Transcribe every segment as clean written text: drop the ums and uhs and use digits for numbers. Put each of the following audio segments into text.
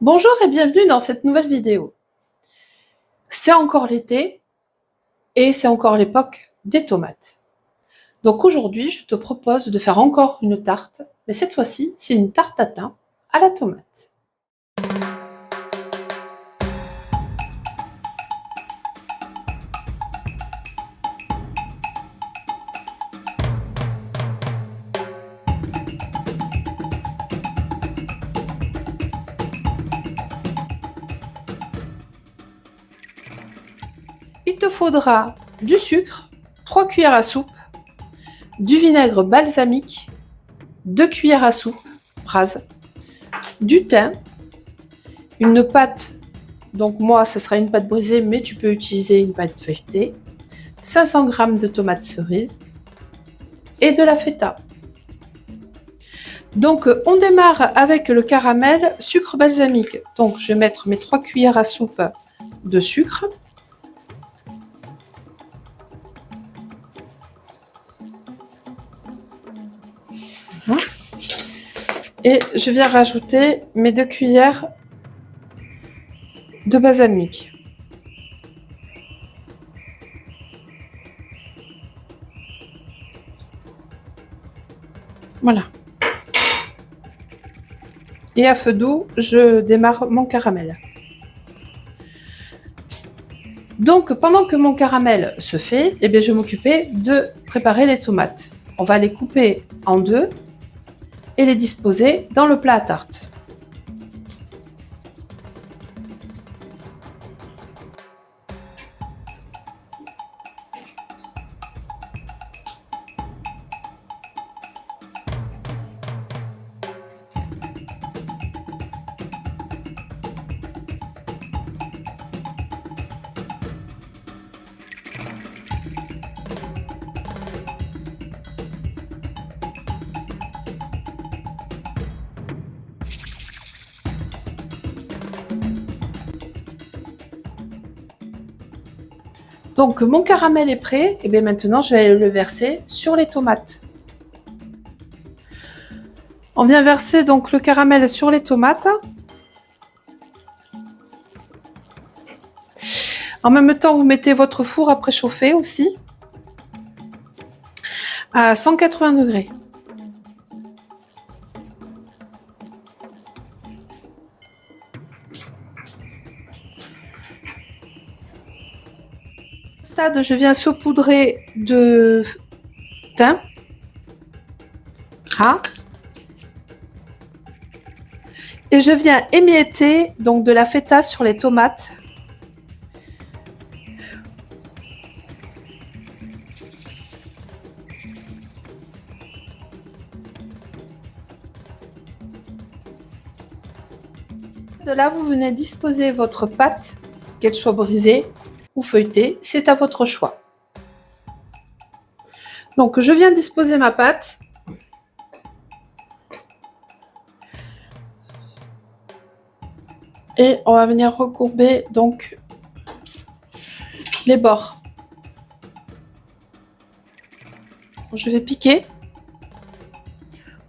Bonjour et bienvenue dans cette nouvelle vidéo. C'est encore l'été et c'est encore l'époque des tomates. Donc aujourd'hui, je te propose de faire encore une tarte, mais cette fois-ci, c'est une tarte tatin à la tomate. Il te faudra du sucre, 3 cuillères à soupe, du vinaigre balsamique, 2 cuillères à soupe rase, du thym, une pâte, donc moi ce sera une pâte brisée, mais tu peux utiliser une pâte feuilletée, 500 g de tomates cerises et de la feta. Donc on démarre avec le caramel sucre balsamique. Donc je vais mettre mes 3 cuillères à soupe de sucre. Et je viens rajouter mes 2 cuillères de balsamique. Voilà. Et à feu doux, je démarre mon caramel. Donc pendant que mon caramel se fait, je vais m'occuper de préparer les tomates. On va les couper en deux et les disposer dans le plat à tarte. Donc mon caramel est prêt, et bien maintenant je vais le verser sur les tomates. On vient verser donc le caramel sur les tomates. En même temps, vous mettez votre four à préchauffer aussi à 180 degrés. Stade, je viens saupoudrer de thym. Et je viens émietter donc de la feta sur les tomates. De là, vous venez disposer votre pâte, qu'elle soit brisée ou feuilletée, c'est à votre choix. Donc je viens disposer ma pâte. Et on va venir recourber donc les bords. Je vais piquer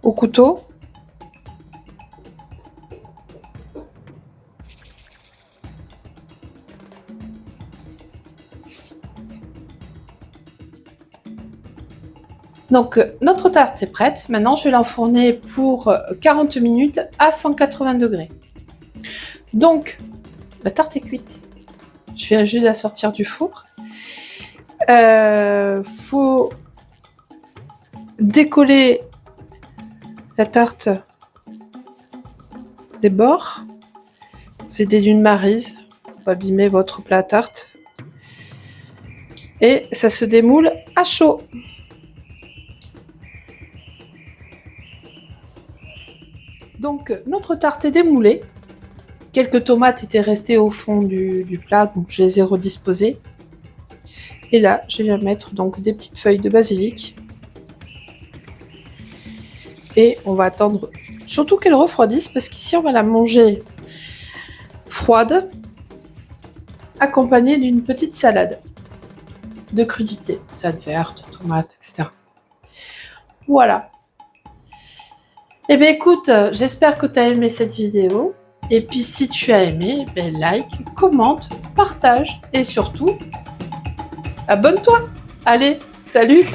au couteau. Donc notre tarte est prête. Maintenant, je vais l'enfourner pour 40 minutes à 180 degrés. Donc, la tarte est cuite. Je viens juste la sortir du four. Faut décoller la tarte des bords. Vous aidez d'une maryse pour abîmer votre plat à tarte. Et ça se démoule à chaud. Donc, notre tarte est démoulée. Quelques tomates étaient restées au fond du plat, donc je les ai redisposées. Et là, je viens mettre donc des petites feuilles de basilic. Et on va attendre surtout qu'elles refroidissent, parce qu'ici, on va la manger froide, accompagnée d'une petite salade de crudités, salade verte, tomates, etc. Voilà. Eh bien écoute, j'espère que tu as aimé cette vidéo. Et puis si tu as aimé, ben like, commente, partage et surtout, abonne-toi. Allez, salut!